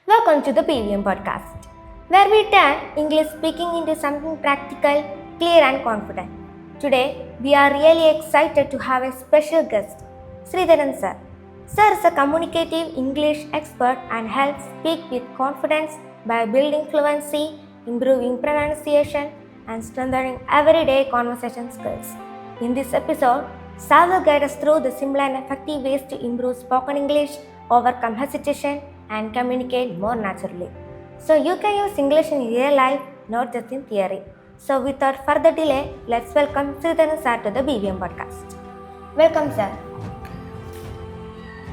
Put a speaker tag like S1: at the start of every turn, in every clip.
S1: Welcome to the PVM podcast, where we turn English speaking into something practical, clear, and confident. Today, we are really excited to have a special guest, Sridharan sir. Sir is a communicative English expert and helps speak with confidence by building fluency, improving pronunciation, and strengthening everyday conversation skills. In this episode, Sir will guide us through the simple and effective ways to improve spoken English, overcome hesitation, and communicate more naturally. So you can use English in real life, not just in theory. So without further delay, let's welcome Sridharan sir to the BVM podcast. Welcome, sir.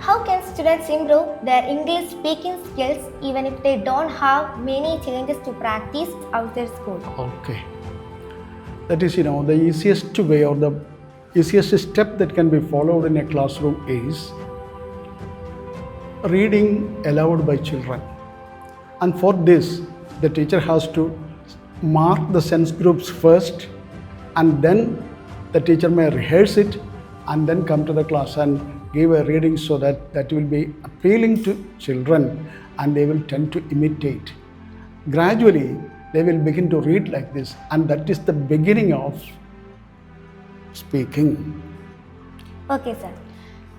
S1: How can students improve their English speaking skills even if they don't have many challenges to practice outside school?
S2: Okay. That is, the easiest way or the easiest step that can be followed in a classroom is reading aloud by children. And for this, the teacher has to mark the sense groups first, and then the teacher may rehearse it and then come to the class and give a reading so that will be appealing to children and they will tend to imitate. Gradually, they will begin to read like this, and that is the beginning of speaking.
S1: Okay, sir.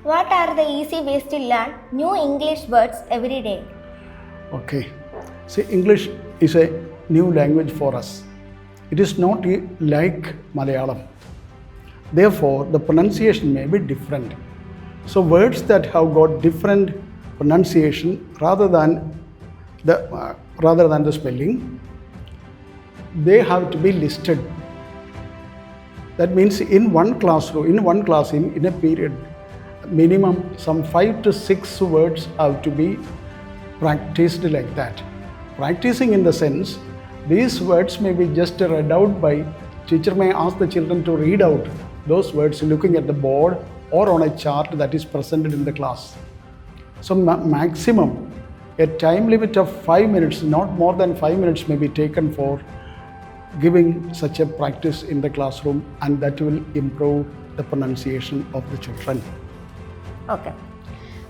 S1: What are the easy ways to learn new English words every day?
S2: Okay. See, English is a new language for us. It is not like Malayalam. Therefore, the pronunciation may be different. So, words that have got different pronunciation rather than the spelling, they have to be listed. That means in one class, in a period, minimum some 5 to 6 words have to be practiced like that. Practicing in the sense, these words may be just read out by, teacher may ask the children to read out those words looking at the board or on a chart that is presented in the class. So maximum, a time limit of 5 minutes, not more than 5 minutes may be taken for giving such a practice in the classroom, and that will improve the pronunciation of the children.
S1: Okay.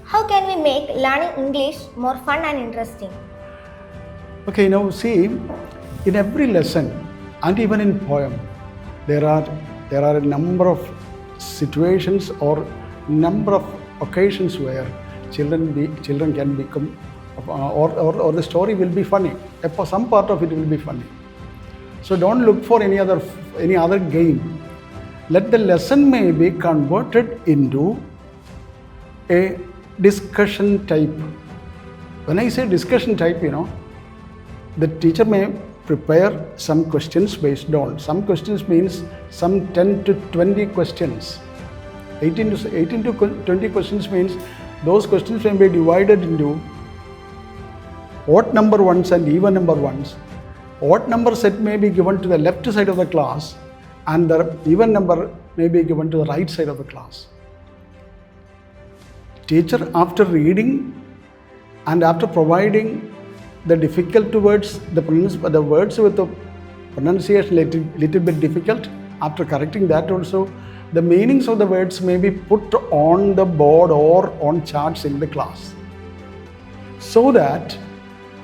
S1: How can we make learning English more fun and interesting?
S2: Okay, now see, in every lesson and even in poem, there are a number of situations or number of occasions where children can become, or the story will be funny. Some part of it will be funny. So don't look for any other game. Let the lesson may be converted into a discussion type. When I say discussion type, the teacher may prepare some questions based on. Some questions means some 10 to 20 questions. 18 to 20 questions means those questions may be divided into odd number ones and even number ones. Odd number set may be given to the left side of the class, and the even number may be given to the right side of the class. Teacher, after reading and after providing the difficult words, the words with the pronunciation little bit difficult, after correcting that also, the meanings of the words may be put on the board or on charts in the class, so that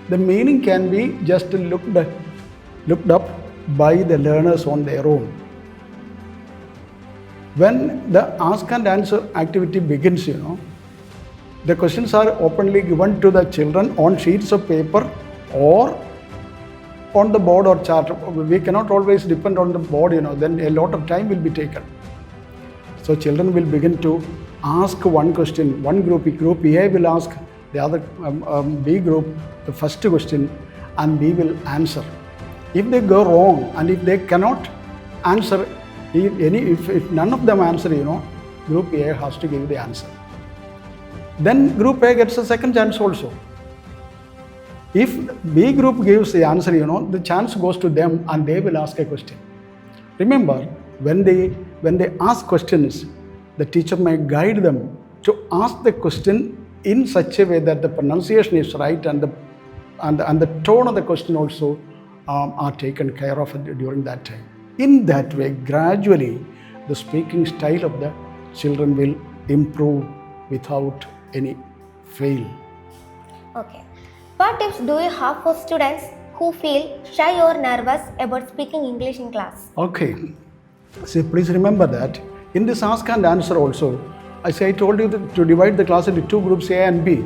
S2: the meaning can be just looked up by the learners on their own. When the ask and answer activity begins, the questions are openly given to the children on sheets of paper or on the board or chart. We cannot always depend on the board, then a lot of time will be taken. So children will begin to ask one question. One group A will ask the other B group the first question, and B will answer. If they go wrong and if they cannot answer, if none of them answer, group A has to give the answer. Then group A gets a second chance also. If B group gives the answer, the chance goes to them and they will ask a question. Remember, when they ask questions, the teacher may guide them to ask the question in such a way that the pronunciation is right and the tone of the question also are taken care of during that time. In that way, gradually, the speaking style of the children will improve without any fail.
S1: Okay. What tips do you have for students who feel shy or nervous about speaking English in class?
S2: Okay. See, please remember that in this ask and answer also, I told you to divide the class into two groups, A and B.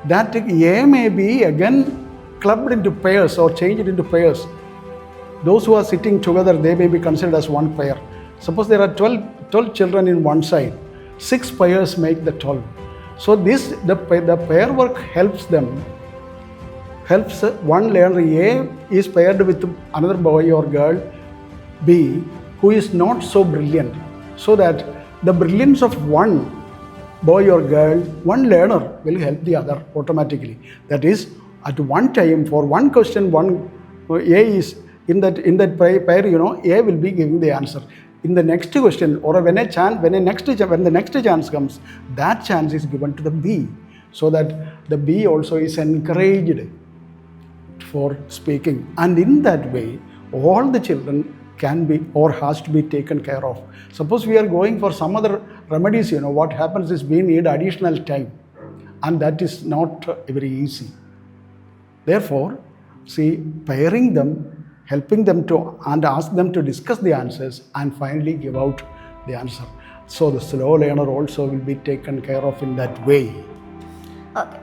S2: That A may be again clubbed into pairs or changed into pairs. Those who are sitting together, they may be considered as one pair. Suppose there are 12 children in one side. 6 pairs make the 12. So the pair work helps one learner A is paired with another boy or girl B who is not so brilliant, so that the brilliance of one boy or girl, one learner will help the other automatically. That is, at one time for one question, one A is in that pair, A will be giving the answer. In the next question, or when the next chance comes, that chance is given to the B, so that the B also is encouraged for speaking. And in that way, all the children can be or has to be taken care of. Suppose we are going for some other remedies, what happens is we need additional time, and that is not very easy. Therefore, pairing them, helping them to and ask them to discuss the answers and finally give out the answer. So the slow learner also will be taken care of in that way.
S1: Okay.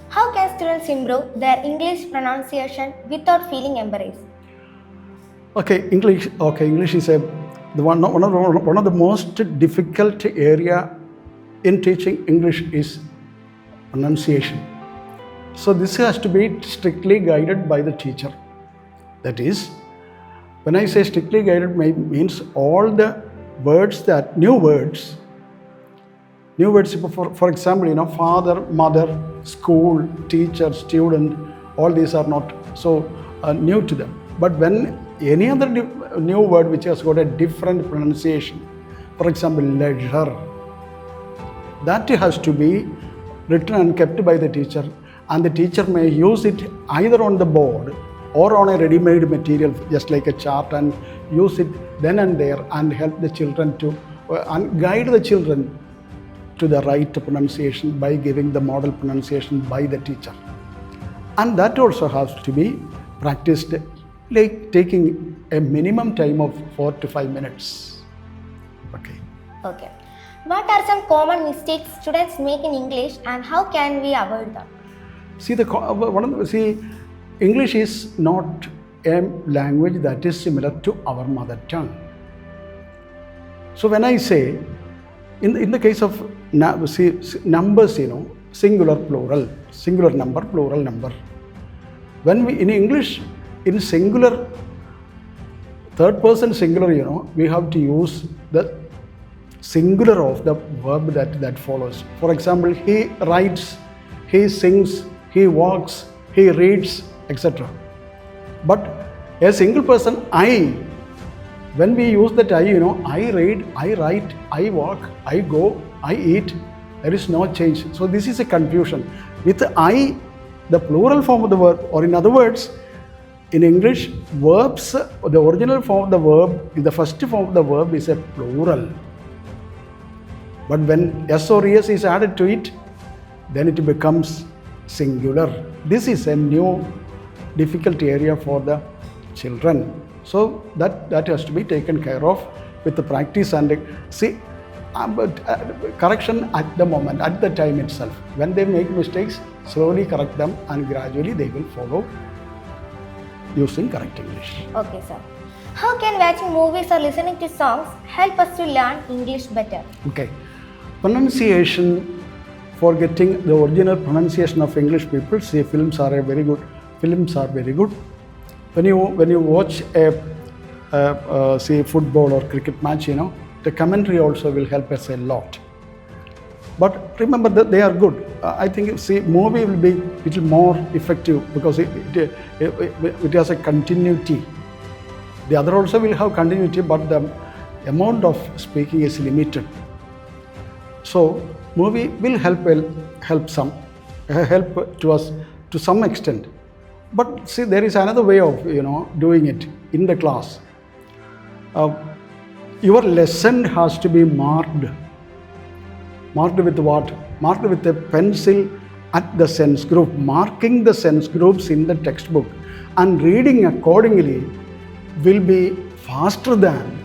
S1: How can students improve their English pronunciation without feeling embarrassed?
S2: English is one of the most difficult area in teaching English is pronunciation. So this has to be strictly guided by the teacher. That is, when I say strictly guided, means all the words new words, for example, father, mother, school, teacher, student, all these are not so new to them. But when any other new word which has got a different pronunciation, for example, leisure, that has to be written and kept by the teacher, and the teacher may use it either on the board or on a ready-made material, just like a chart, and use it then and there and help the children to and guide the children to the right pronunciation by giving the model pronunciation by the teacher. And that also has to be practiced, like taking a minimum time of 4 to 5 minutes.
S1: Okay. What are some common mistakes students make in English, and how can we avoid them?
S2: English is not a language that is similar to our mother tongue. So when I say, in the case of numbers, singular, plural, singular number, plural number. When in English, in singular, third person singular, we have to use the singular of the verb that follows. For example, he writes, he sings, he walks, he reads, etc. But a single person, I, when we use that I, I read, I write, I walk, I go, I eat, there is no change. So this is a confusion. With I, the plural form of the verb, or in other words, in English, verbs, the original form of the verb, the first form of the verb is a plural. But when S or ES is added to it, then it becomes singular. This is a new difficult area for the children. So that has to be taken care of with the practice and correction at the moment, at the time itself. When they make mistakes, slowly correct them and gradually they will follow using correct English.
S1: Okay, sir. How can watching movies or listening to songs help us to learn English better?
S2: Okay. Pronunciation, for getting the original pronunciation of English people, films are very good. When you watch a football or cricket match, the commentary also will help us a lot. But remember that they are good. I think movie will be a little more effective because it has a continuity. The other also will have continuity, but the amount of speaking is limited. So movie will help to us to some extent. But there is another way of doing it in the class. Your lesson has to be marked. Marked with what? Marked with a pencil at the sense group, marking the sense groups in the textbook and reading accordingly will be faster than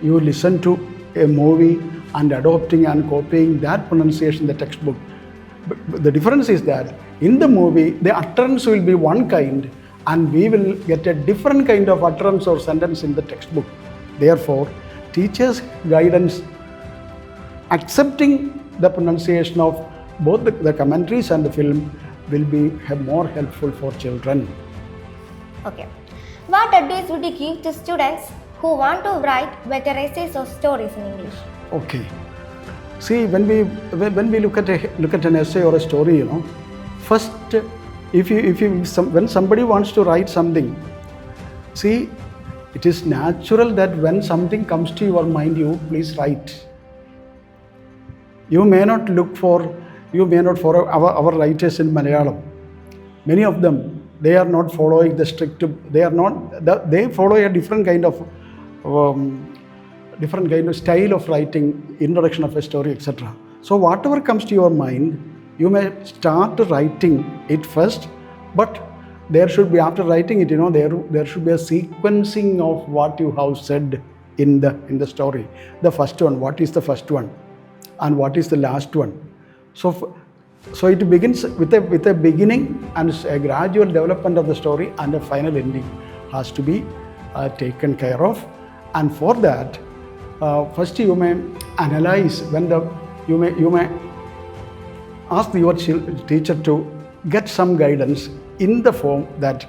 S2: you listen to a movie and adopting and copying that pronunciation in the textbook. But the difference is that in the movie, the utterance will be one kind and we will get a different kind of utterance or sentence in the textbook. Therefore, teachers' guidance, accepting the pronunciation of both the commentaries and the film will be more helpful for children.
S1: Okay. What advice would you give to students who want to write better essays or stories in English?
S2: Okay. See, when we look at an essay or a story, first, when somebody wants to write something, see, it is natural that when something comes to your mind, you please write. You may not follow our writers in Malayalam. Many of them, they are not following the strict, they follow a different kind of style of writing, introduction of a story, etc. So whatever comes to your mind, you may start writing it first, but there should be, after writing it, there should be a sequencing of what you have said in the story. The first one, what is the first one, and what is the last one. So it begins with a beginning and a gradual development of the story, and a final ending has to be taken care of. And for that, first you may analyze you may ask your teacher to get some guidance in the form that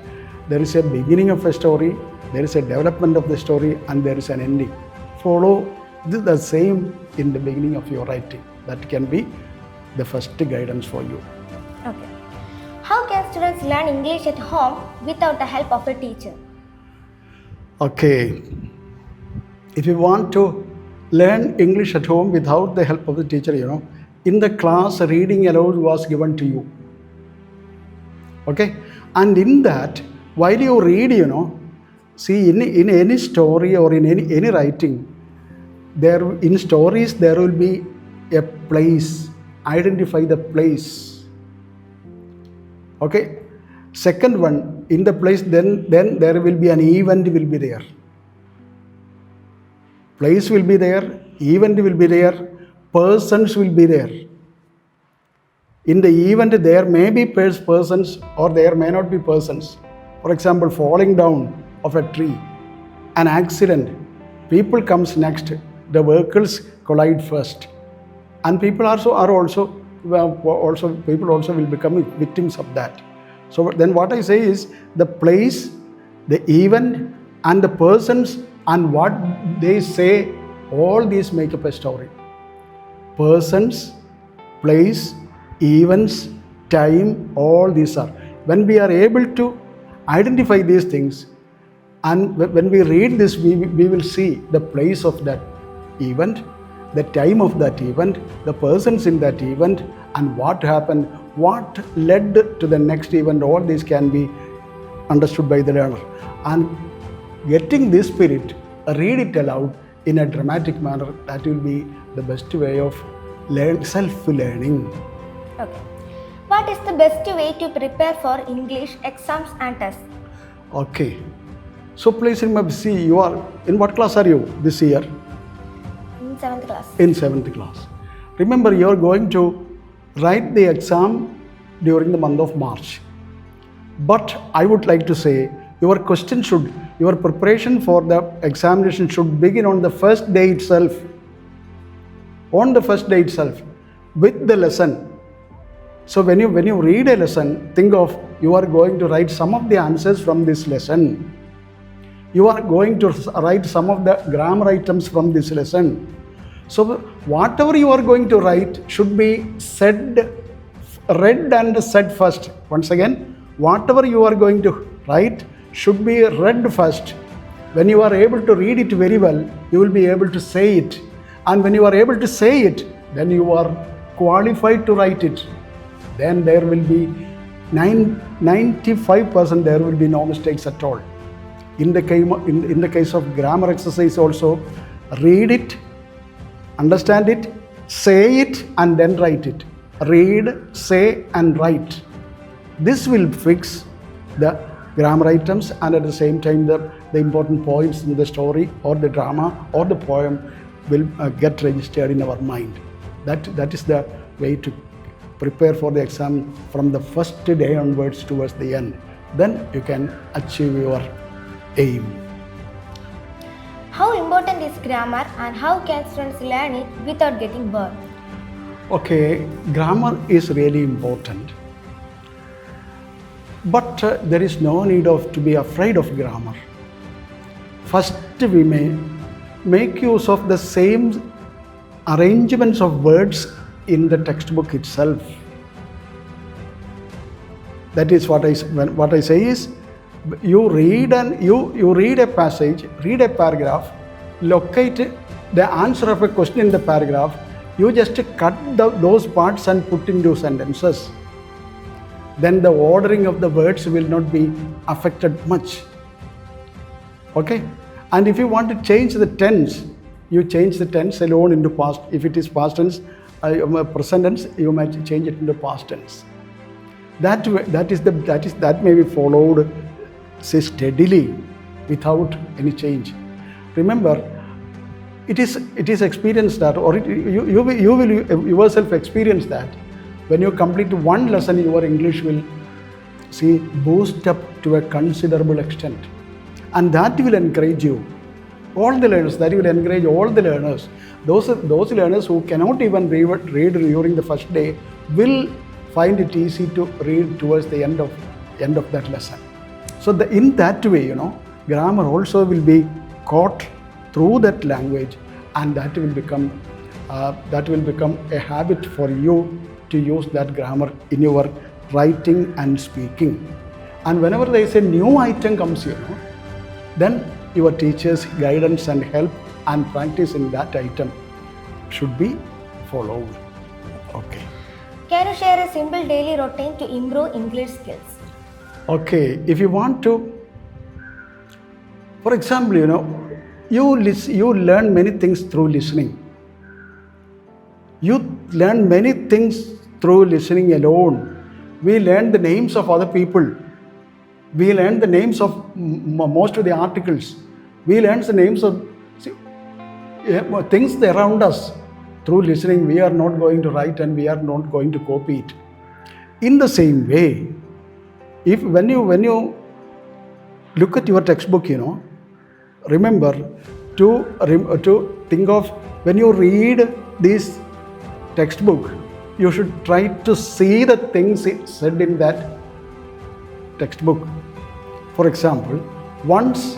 S2: there is a beginning of a story, there is a development of the story, and there is an ending. Follow the same in the beginning of your writing. That can be the first guidance for you.
S1: Okay. How can students learn English at home without the help of a teacher?
S2: Okay. If you want to learn English at home without the help of the teacher, in the class, reading aloud was given to you. Okay? And in that, while you read, see, in any story or in any writing, in stories there will be a place. Identify the place. Okay? Second one, in the place, then there will be an event will be there. Place will be there, event will be there, persons will be there. In the event, there may be persons or there may not be persons. For example, falling down of a tree, an accident, people comes next, the vehicles collide first, and people also will become victims of that. So then what I say is the place, the event, and the persons and what they say, all these make up a story. Persons, place, events, time, all these are. When we are able to identify these things, and when we read this, we will see the place of that event, the time of that event, the persons in that event, and what happened, what led to the next event. All these can be understood by the learner. And getting this spirit, read it aloud in a dramatic manner. That will be the best way of self-learning.
S1: Okay. What is the best way to prepare for English exams and tests?
S2: Okay. So please remember, see, you are, in what class are you this year?
S1: In 7th class.
S2: In 7th class. Remember, you are going to write the exam during the month of March. But I would like to say, your preparation for the examination should begin on the first day itself. On the first day itself, with the lesson. So when you read a lesson, think of you are going to write some of the answers from this lesson. You are going to write some of the grammar items from this lesson. So whatever you are going to write should be read and said first. Once again, whatever you are going to write should be read first. When you are able to read it very well, you will be able to say it. And when you are able to say it, then you are qualified to write it. Then there will be 95% there will be no mistakes at all. In the case of grammar exercise also, read it, understand it, say it, and then write it. read, say and write. This will fix the grammar items, and at the same time the important points in the story or the drama or the poem will get registered in our mind. That is the way to prepare for the exam from the first day onwards towards the end. Then you can achieve your aim.
S1: How important is grammar and how can students learn it without getting bored?
S2: Okay, grammar is really important. But there is no need to be afraid of grammar. First, we may make use of the same arrangements of words in the textbook itself. That is what I say is, you read a passage, read a paragraph, locate the answer of a question in the paragraph. You just cut those parts and put into sentences. Then the ordering of the words will not be affected much. Okay? And if you want to change the tense, you change the tense alone into past. If it is past tense, present tense, you might change it into past tense. That may be followed, say, steadily without any change. Remember, it is experienced that, or you will yourself experience that. When you complete one lesson, your English will boost up to a considerable extent. And that will encourage you. All the learners, that will encourage all the learners. Those learners who cannot even read during the first day will find it easy to read towards the end of that lesson. So in that way, grammar also will be caught through that language, and that will become a habit for you to use that grammar in your writing and speaking. And whenever there is a new item comes, then your teacher's guidance and help and practice in that item should be followed. Okay.
S1: Can you share a simple daily routine to improve English skills?
S2: Okay, if you want to, for example, you learn many things through listening. You learn many things through listening alone. We learn the names of other people. We learn the names of most of the articles. We learn the names of things around us. Through listening, we are not going to write and we are not going to copy it. In the same way, when you look at your textbook, remember to think of, when you read this textbook, you should try to see the things said in that textbook. For example, once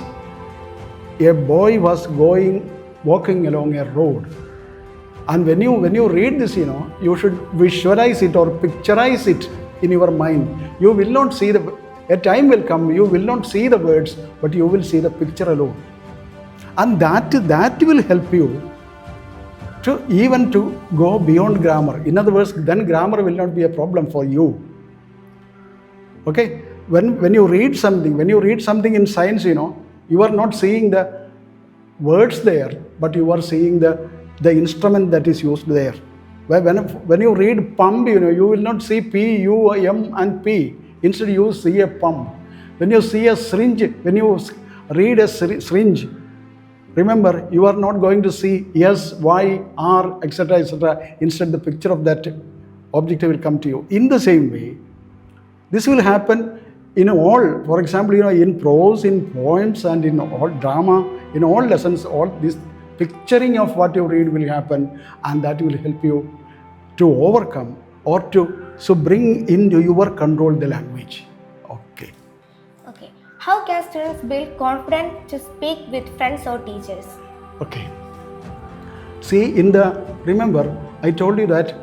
S2: a boy was walking along a road, and when you read this, you should visualize it or picturize it in your mind. You will not see a time will come, you will not see the words, but you will see the picture alone. And that will help you to go beyond grammar. In other words, then grammar will not be a problem for you. Okay? When you read something in science, you are not seeing the words there, but you are seeing the instrument that is used there. When you read pump, you will not see P, U, M and P. Instead, you see a pump. When you see a syringe, when you read a syringe, remember, you are not going to see S, Y, R, etc., etc. Instead, the picture of that object will come to you. In the same way, this will happen in all, for example, in prose, in poems, and in all drama, in all lessons, all this picturing of what you read will happen, and that will help you to overcome or to bring into your control the language. Okay.
S1: Okay. How can students build confidence to speak with friends or teachers?
S2: Okay. See, remember, I told you that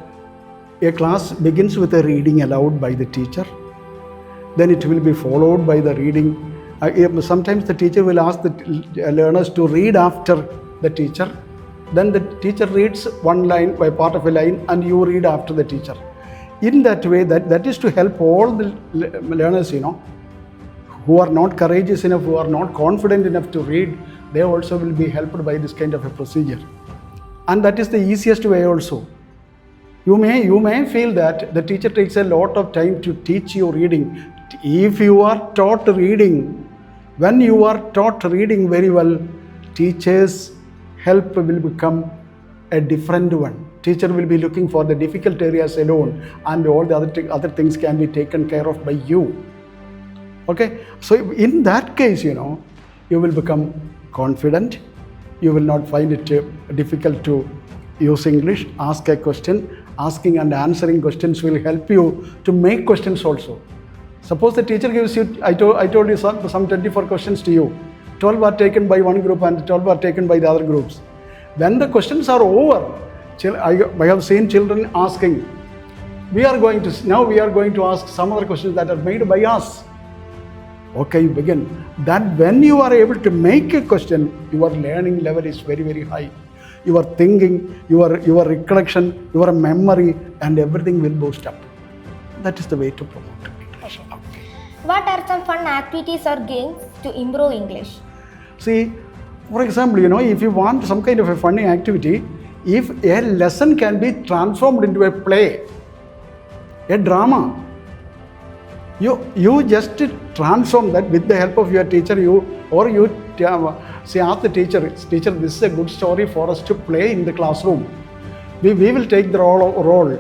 S2: a class begins with a reading aloud by the teacher. Then it will be followed by the reading. Sometimes the teacher will ask the learners to read after the teacher. Then the teacher reads one line by part of a line and you read after the teacher. In that way, that is to help all the learners, who are not courageous enough, who are not confident enough to read, they also will be helped by this kind of a procedure. And that is the easiest way also. You may feel that the teacher takes a lot of time to teach you reading. If you are taught reading, when you are taught reading very well, teacher's help will become a different one. Teacher will be looking for the difficult areas alone, and all the other things can be taken care of by you. Okay, so in that case, you will become confident. You will not find it difficult to use English. Ask a question. Asking and answering questions will help you to make questions also. Suppose the teacher gives you, I told you some 24 questions to you. 12 are taken by one group and 12 are taken by the other groups. When the questions are over, I have seen children asking, we are going to ask some other questions that are made by us. Okay, you begin. That when you are able to make a question, your learning level is very, very high. Your thinking, your recollection, your memory, and everything will boost up. That is the way to promote English. Okay.
S1: What are some fun activities or games to improve English?
S2: See, for example, if you want some kind of a funny activity, if a lesson can be transformed into a play, a drama, you just transform that with the help of your teacher. Ask the teacher, this is a good story for us to play in the classroom. We will take the role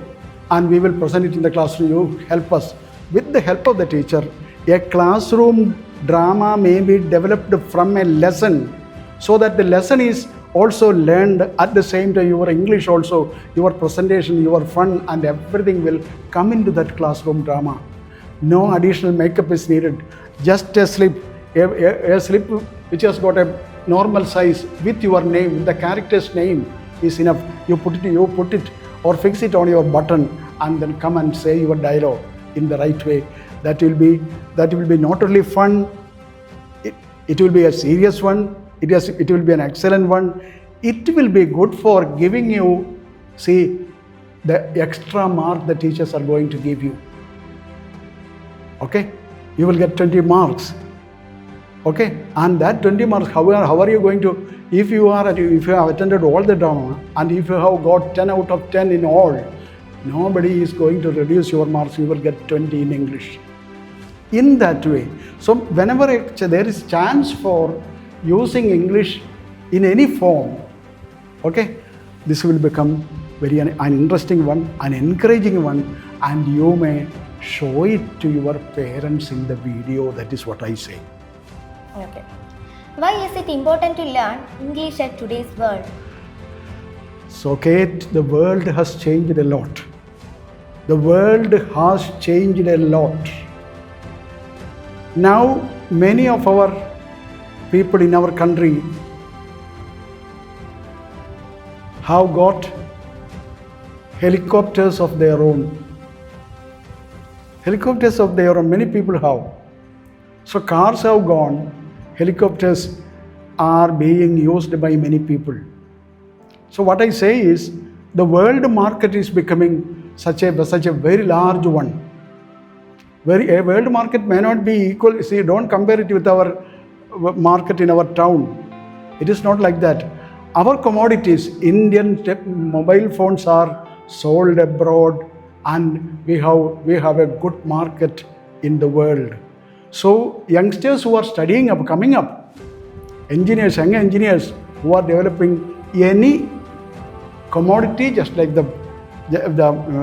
S2: and we will present it in the classroom. You help us. With the help of the teacher, a classroom drama may be developed from a lesson, so that the lesson is also learned at the same time. Your English also, your presentation, your fun, and everything will come into that classroom drama. No additional makeup is needed. Just a slip, a slip which has got a normal size with your name, the character's name is enough. You put it or fix it on your button and then come and say your dialogue in the right way. That will be not only fun, it will be a serious one, it will be an excellent one. It will be good for giving you, the extra mark the teachers are going to give you. Okay, you will get 20 marks. Okay, and that 20 marks, how are you going to, if you have attended all the drama and if you have got 10 out of 10 in all, nobody is going to reduce your marks. You will get 20 in English. In that way, so whenever there is chance for using English in any form, okay, this will become an interesting one, an encouraging one, and you may show it to your parents in the video. That is what I say.
S1: Okay. Why is it important to learn English at today's world?
S2: So, Kate, the world has changed a lot. The world has changed a lot. Now, many of our people in our country have got helicopters of their own. Helicopters of their own, many people have. So cars have gone, helicopters are being used by many people. So what I say is, the world market is becoming such a very large one. A world market may not be equal. See, don't compare it with our market in our town. It is not like that. Our commodities, Indian mobile phones are sold abroad, and we have a good market in the world. So youngsters who are studying coming up, young engineers who are developing any commodity, just like the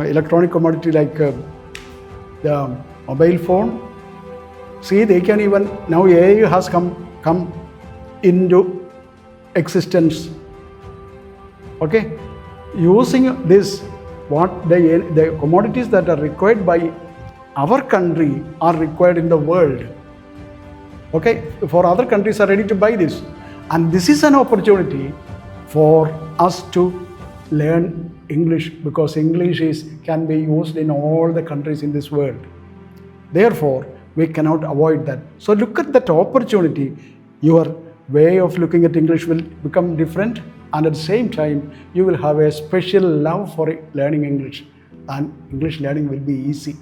S2: electronic commodity like the mobile phone. See, they can even, now AI has come into existence. Okay, using this, what the commodities that are required by our country are required in the world. Okay, for other countries are ready to buy this, and this is an opportunity for us to learn English, because English can be used in all the countries in this world. Therefore, we cannot avoid that. So look at that opportunity. Your way of looking at English will become different, and at the same time, you will have a special love for learning English, and English learning will be easy.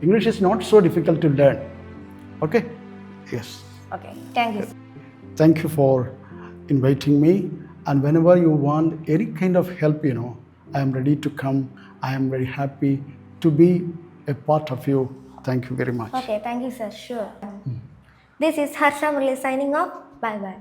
S2: English is not so difficult to learn. Okay? Yes.
S1: Okay, thank you.
S2: Thank you for inviting me, and whenever you want any kind of help, I am ready to come I am very happy to be a part of you. Thank you very much.
S1: Okay, thank you, sir. Sure. This is Harsha Murali signing off. Bye bye.